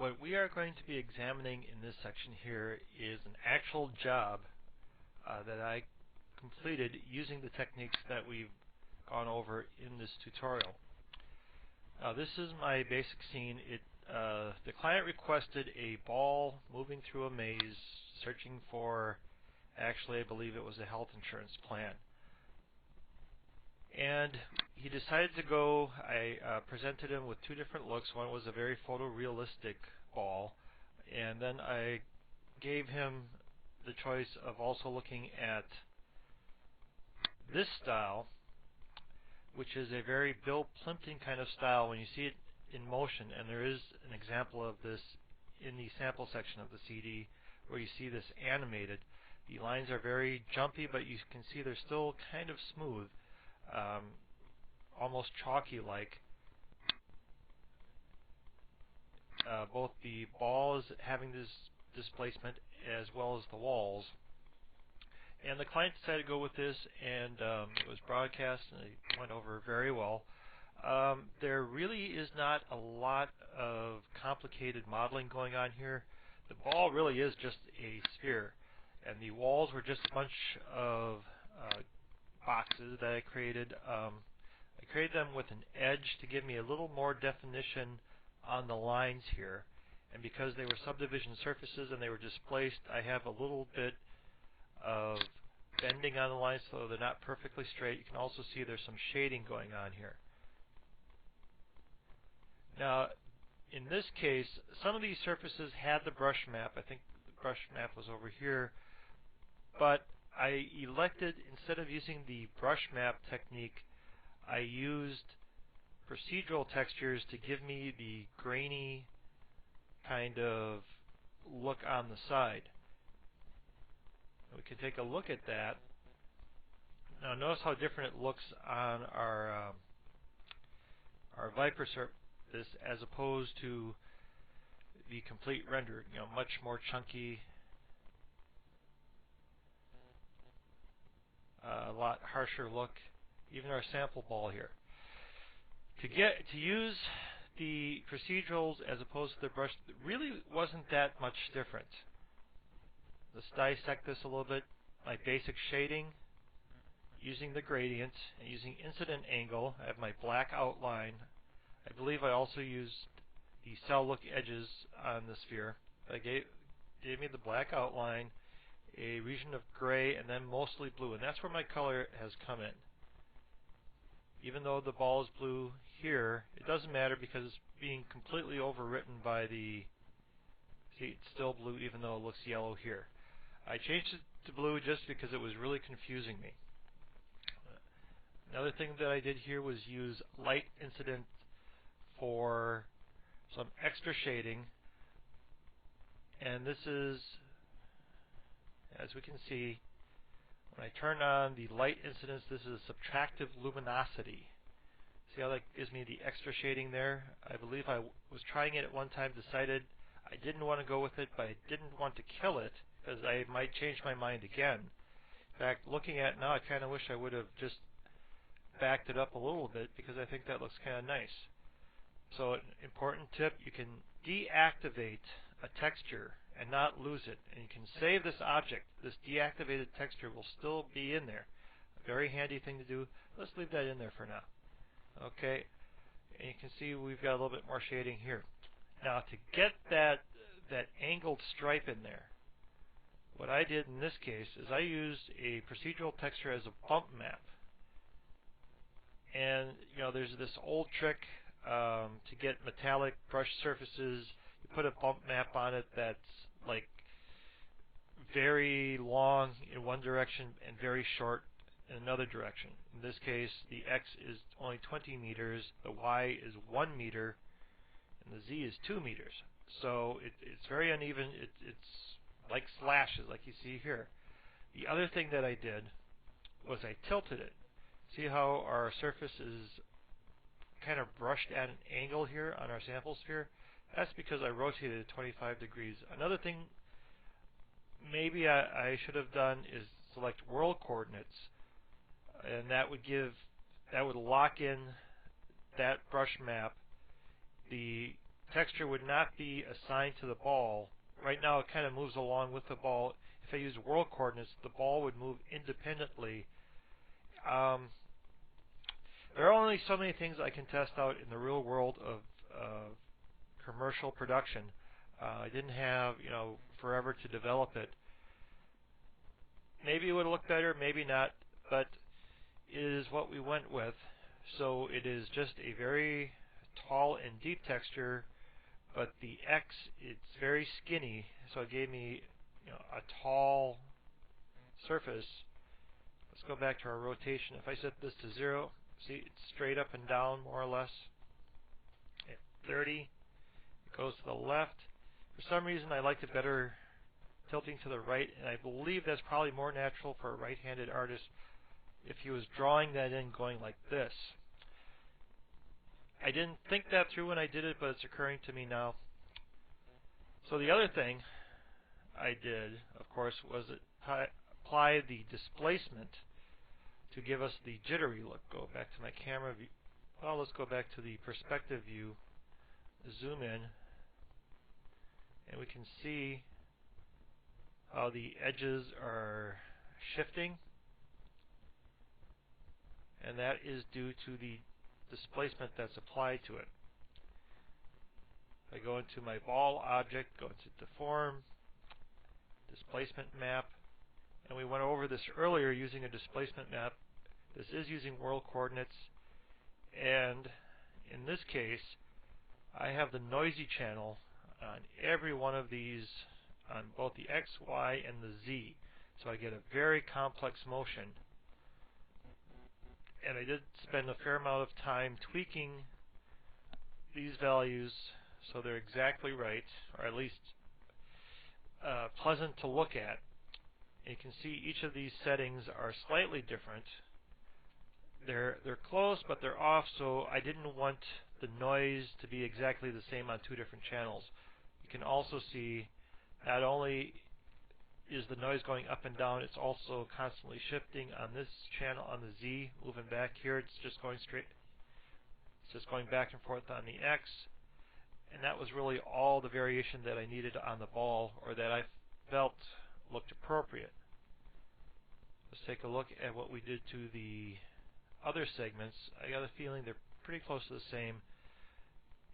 What we are going to be examining in this section here is an actual job that I completed using the techniques that we've gone over in this tutorial. This is my basic scene. The client requested a ball moving through a maze searching for, actually I believe it was a health insurance plan. And he decided to go. I presented him with two different looks. One was a very photorealistic ball, and then I gave him the choice of also looking at this style, which is a very Bill Plimpton kind of style when you see it in motion, and there is an example of this in the sample section of the CD where you see this animated. The lines are very jumpy, but you can see they're still kind of smooth. Almost chalky-like. Both the ball is having this displacement as well as the walls. And the client decided to go with this, and it was broadcast, and it went over very well. There really is not a lot of complicated modeling going on here. The ball really is just a sphere, and the walls were just a bunch of boxes that I created. I created them with an edge to give me a little more definition on the lines here, and because they were subdivision surfaces and they were displaced, I have a little bit of bending on the lines so they're not perfectly straight. You can also see there's some shading going on here. Now, in this case, some of these surfaces had the brush map. I think the brush map was over here, but I elected, instead of using the brush map technique, I used procedural textures to give me the grainy kind of look on the side. We can take a look at that. Now notice how different it looks on our Viper surface as opposed to the complete render. Much more chunky, a lot harsher look. Even our sample ball here. To use the procedurals as opposed to the brush, it really wasn't that much different. Let's dissect this a little bit. My basic shading, using the gradient, and using incident angle. I have my black outline. I believe I also used the cell look edges on the sphere. I gave me the black outline, a region of gray, and then mostly blue. And that's where my color has come in. Even though the ball is blue here, it doesn't matter because it's being completely overwritten by the... See, it's still blue even though it looks yellow here. I changed it to blue just because it was really confusing me. Another thing that I did here was use light incident for some extra shading. And this is, as we can see, when I turn on the light incidence, this is subtractive luminosity. See how that gives me the extra shading there? I believe I was trying it at one time, decided I didn't want to go with it, but I didn't want to kill it because I might change my mind again. In fact, looking at it now, I kind of wish I would have just backed it up a little bit because I think that looks kind of nice. So an important tip, you can deactivate a texture and not lose it. And you can save this object. This deactivated texture will still be in there. A very handy thing to do. Let's leave that in there for now. Okay, and you can see we've got a little bit more shading here. Now to get that angled stripe in there, what I did in this case is I used a procedural texture as a bump map. And there's this old trick to get metallic brush surfaces. You put a bump map on it that's like very long in one direction and very short in another direction. In this case, the X is only 20 meters, the Y is 1 meter, and the Z is 2 meters. So it's very uneven. It's like slashes, like you see here. The other thing that I did was I tilted it. See how our surface is kind of brushed at an angle here on our sample sphere? That's because I rotated it 25 degrees. Another thing maybe I should have done is select world coordinates, and that would lock in that brush map, the texture would not be assigned to the ball. Right now it kind of moves along with the ball. If I use world coordinates, the ball would move independently. There are only so many things I can test out in the real world of commercial production. I didn't have, forever to develop it. Maybe it would look better, maybe not, but it is what we went with. So it is just a very tall and deep texture, but the X, it's very skinny, so it gave me a tall surface. Let's go back to our rotation. If I set this to 0, see, it's straight up and down more or less. At 30, it goes to the left. For some reason, I liked it better tilting to the right, and I believe that's probably more natural for a right-handed artist if he was drawing that in going like this. I didn't think that through when I did it, but it's occurring to me now. So the other thing I did, of course, was apply the displacement to give us the jittery look. Go back to my camera view. Well, let's go back to the perspective view, zoom in, and we can see how the edges are shifting, and that is due to the displacement that's applied to it. If I go into my ball object, go into deform, displacement map, and we went over this earlier using a displacement map. This is using world coordinates, and in this case I have the noisy channel on every one of these, on both the X, Y, and the Z, so I get a very complex motion. And I did spend a fair amount of time tweaking these values so they're exactly right, or at least pleasant to look at. And you can see each of these settings are slightly different. They're close, but they're off, so I didn't want the noise to be exactly the same on two different channels. You can also see not only is the noise going up and down, it's also constantly shifting on this channel, on the Z, moving back here. It's just going straight. It's just going back and forth on the X. And that was really all the variation that I needed on the ball, or that I felt looked appropriate. Let's take a look at what we did to the other segments. I got a feeling they're pretty close to the same.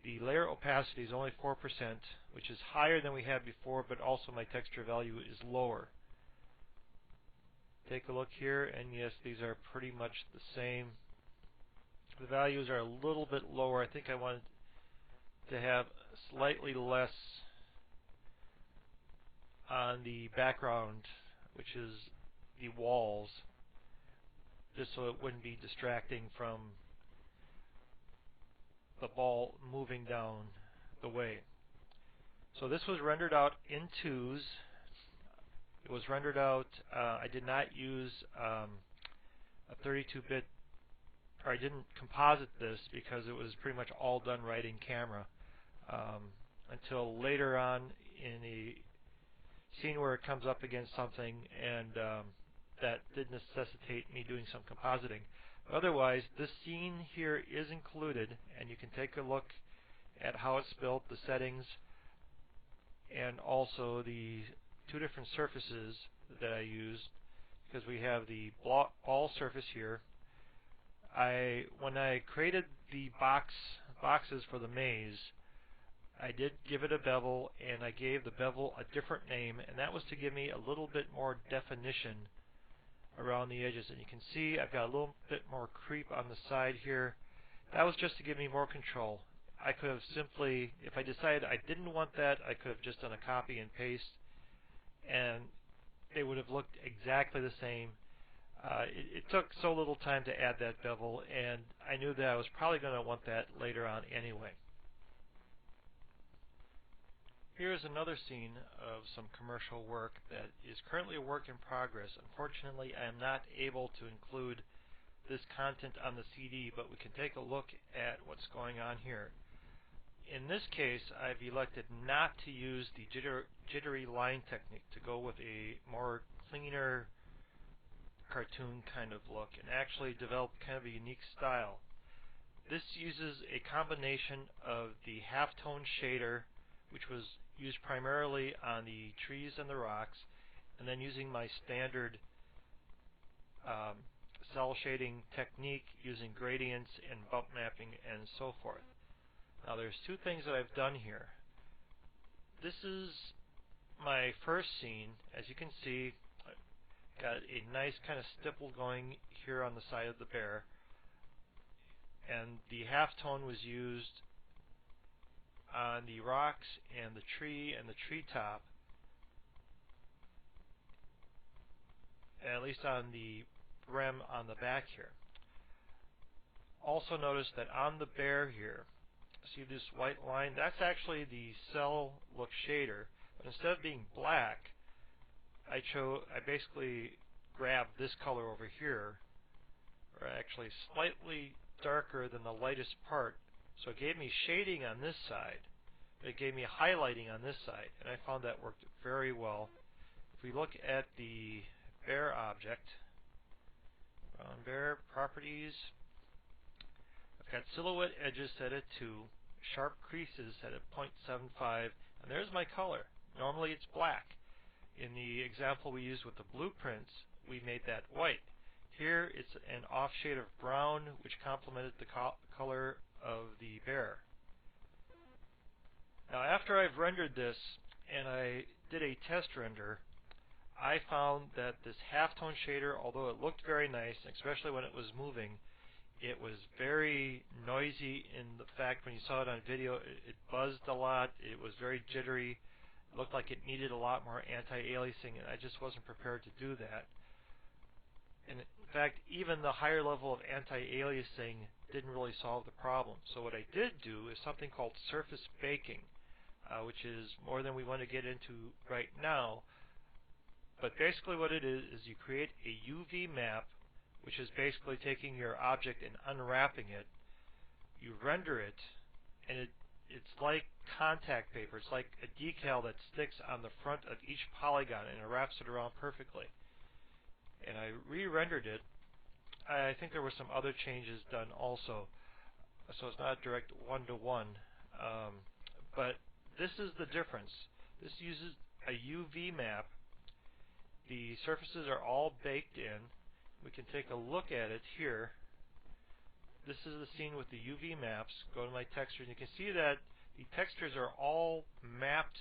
The layer opacity is only 4%, which is higher than we had before, but also my texture value is lower. Take a look here, and yes, these are pretty much the same. The values are a little bit lower. I think I wanted to have slightly less on the background, which is the walls, just so it wouldn't be distracting from the ball moving down the way. So this was rendered out in 2s. It was rendered out, I did not use a 32-bit, or I didn't composite this because it was pretty much all done right in camera, until later on in the scene where it comes up against something, and that did necessitate me doing some compositing. Otherwise, this scene here is included, and you can take a look at how it's built, the settings, and also the two different surfaces that I used, because we have the ball surface here. When I created the boxes for the maze, I did give it a bevel, and I gave the bevel a different name, and that was to give me a little bit more definition around the edges. And you can see I've got a little bit more creep on the side here. That was just to give me more control. I could have simply, if I decided I didn't want that, I could have just done a copy and paste, and they would have looked exactly the same. It took so little time to add that bevel, and I knew that I was probably going to want that later on anyway. Here's another scene of some commercial work that is currently a work in progress. Unfortunately, I am not able to include this content on the CD, but we can take a look at what's going on here. In this case, I've elected not to use the jittery line technique to go with a more cleaner cartoon kind of look, and actually develop kind of a unique style. This uses a combination of the halftone shader, which was used primarily on the trees and the rocks, and then using my standard cell shading technique using gradients and bump mapping and so forth. Now there's two things that I've done here. This is my first scene. As you can see, I've got a nice kind of stipple going here on the side of the bear, and the halftone was used on the rocks and the tree and the treetop, at least on the rim on the back here. Also notice that on the bear here, see this white line? That's actually the cell look shader, but instead of being black, I basically grabbed this color over here, or actually slightly darker than the lightest part, so it gave me shading on this side, but it gave me highlighting on this side, and I found that worked very well. If we look at the bear object, brown bear properties, I've got silhouette edges set at 2, sharp creases set at 0.75, and there's my color. Normally it's black. In the example we used with the blueprints, we made that white. Here it's an off shade of brown, which complemented the color of the bear. Now after I've rendered this, and I did a test render, I found that this halftone shader, although it looked very nice, especially when it was moving, it was very noisy in the fact when you saw it on video, it buzzed a lot, it was very jittery, it looked like it needed a lot more anti-aliasing, and I just wasn't prepared to do that. And in fact, even the higher level of anti-aliasing didn't really solve the problem. So what I did do is something called surface baking, which is more than we want to get into right now. But basically what it is you create a UV map, which is basically taking your object and unwrapping it. You render it, and it's like contact paper. It's like a decal that sticks on the front of each polygon, and it wraps it around perfectly. And I re-rendered it. I think there were some other changes done also, so it's not direct one-to-one. But this is the difference. This uses a UV map. The surfaces are all baked in. We can take a look at it here. This is the scene with the UV maps. Go to my textures, and you can see that the textures are all mapped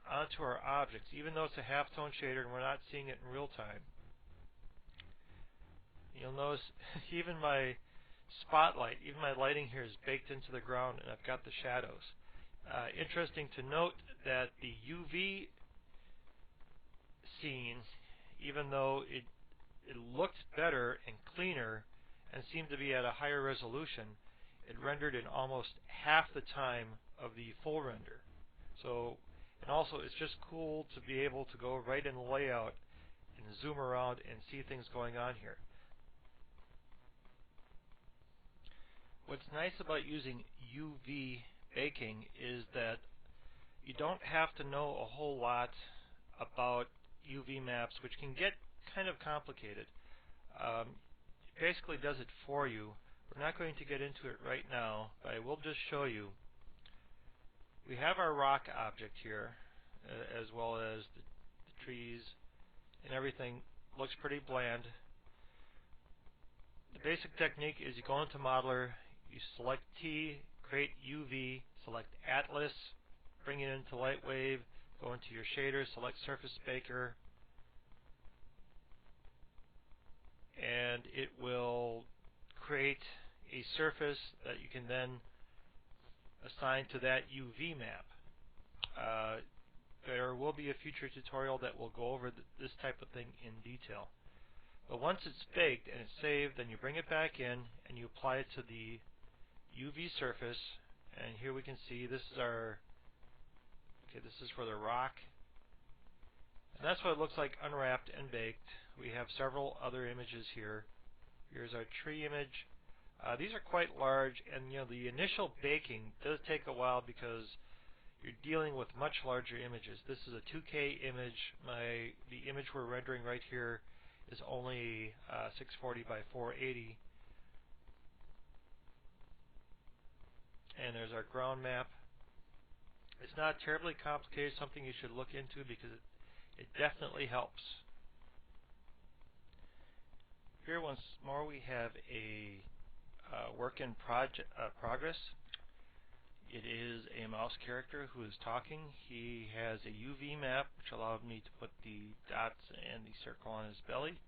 onto our objects, even though it's a halftone shader and we're not seeing it in real time. You'll notice even my spotlight, even my lighting here is baked into the ground, and I've got the shadows. Interesting to note that the UV scene, even though it looked better and cleaner and seemed to be at a higher resolution, it rendered in almost half the time of the full render. So, and also it's just cool to be able to go right in the layout and zoom around and see things going on here. What's nice about using UV baking is that you don't have to know a whole lot about UV maps, which can get kind of complicated. It basically does it for you. We're not going to get into it right now, but I will just show you. We have our rock object here, as well as the trees, and everything looks pretty bland. The basic technique is you go into Modeler, you select T, create UV, select Atlas, bring it into Lightwave, go into your shaders, select Surface Baker, and it will create a surface that you can then assign to that UV map. There will be a future tutorial that will go over this type of thing in detail. But once it's baked and it's saved, then you bring it back in and you apply it to the UV surface. And here we can see this is our, this is for the rock. And that's what it looks like unwrapped and baked. We have several other images here. Here's our tree image. These are quite large, and the initial baking does take a while because you're dealing with much larger images. This is a 2K image. The image we're rendering right here is only 640 by 480. And there's our ground map. It's not terribly complicated, something you should look into because it definitely helps. Here once more we have a work in progress. It is a mouse character who is talking. He has a UV map which allowed me to put the dots and the circle on his belly.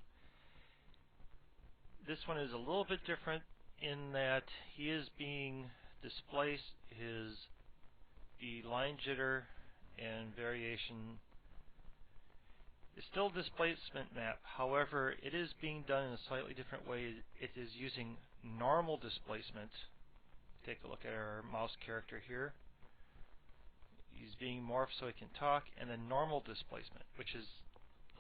This one is a little bit different in that he is being displaced. The line jitter and variation is still a displacement map. However, it is being done in a slightly different way. It is using normal displacement. Take a look at our mouse character here. He's being morphed so he can talk, and then normal displacement, which is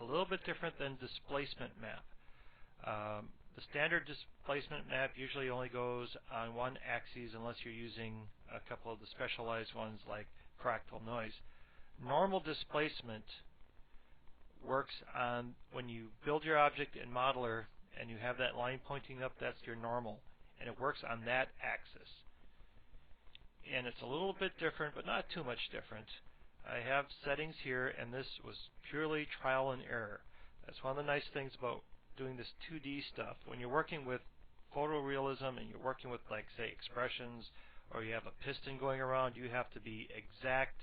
a little bit different than displacement map. The standard displacement map usually only goes on one axis unless you're using a couple of the specialized ones like fractal noise. Normal displacement works on when you build your object in Modeler and you have that line pointing up, that's your normal, and it works on that axis. And it's a little bit different, but not too much different. I have settings here, and this was purely trial and error. That's one of the nice things about doing this 2D stuff. When you're working with photorealism and you're working with, like, say, expressions, or you have a piston going around, you have to be exact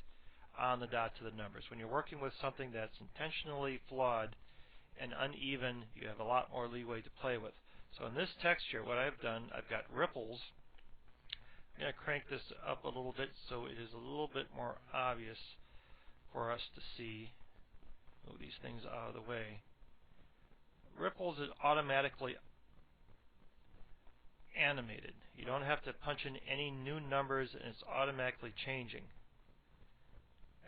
on the dot to the numbers. When you're working with something that's intentionally flawed and uneven, you have a lot more leeway to play with. So in this texture, what I've done, I've got ripples. I'm going to crank this up a little bit so it is a little bit more obvious for us to see. Move these things out of the way. Ripples is automatically animated. You don't have to punch in any new numbers, and it's automatically changing,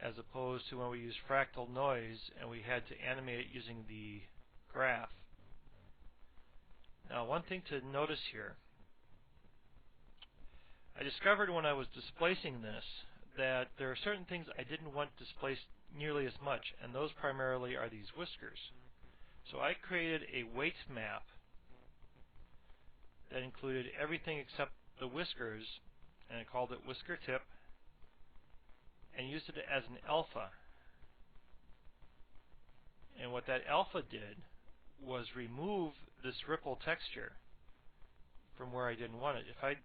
as opposed to when we use fractal noise and we had to animate it using the graph. Now, one thing to notice here, I discovered when I was displacing this that there are certain things I didn't want displaced nearly as much, and those primarily are these whiskers. So I created a weight map that included everything except the whiskers, and I called it whisker tip, and used it as an alpha. And what that alpha did was remove this ripple texture from where I didn't want it. If I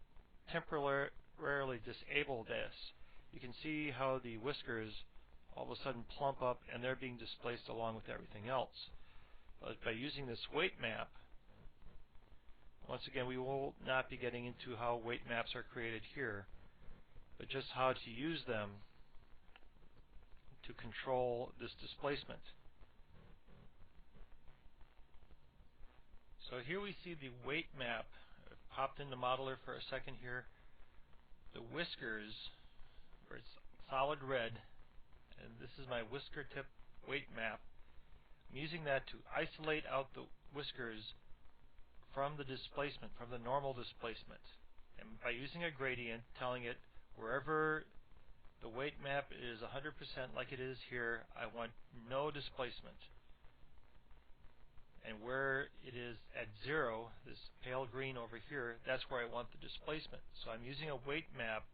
temporarily disable this, you can see how the whiskers all of a sudden plump up and they're being displaced along with everything else. But by using this weight map, once again, we will not be getting into how weight maps are created here, but just how to use them to control this displacement. So here we see the weight map. I've popped into Modeler for a second here. The whiskers, where it's solid red, and this is my whisker tip weight map. I'm using that to isolate out the whiskers from the displacement, from the normal displacement. And by using a gradient, telling it wherever the weight map is 100% like it is here, I want no displacement. And where it is at 0, this pale green over here, that's where I want the displacement. So I'm using a weight map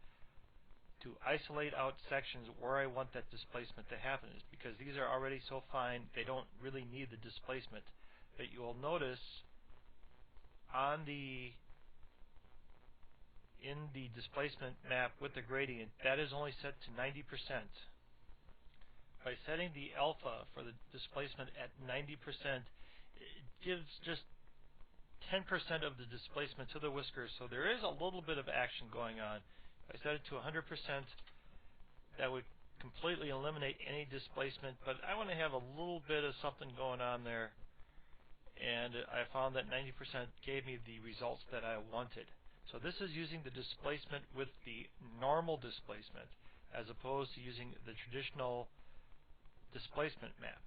to isolate out sections where I want that displacement to happen, is because these are already so fine, they don't really need the displacement. But you will notice in the displacement map with the gradient, that is only set to 90%. By setting the alpha for the displacement at 90%, it gives just 10% of the displacement to the whiskers, so there is a little bit of action going on. If I set it to 100%, that would completely eliminate any displacement, but I want to have a little bit of something going on there, and I found that 90% gave me the results that I wanted. So this is using the displacement with the normal displacement as opposed to using the traditional displacement map.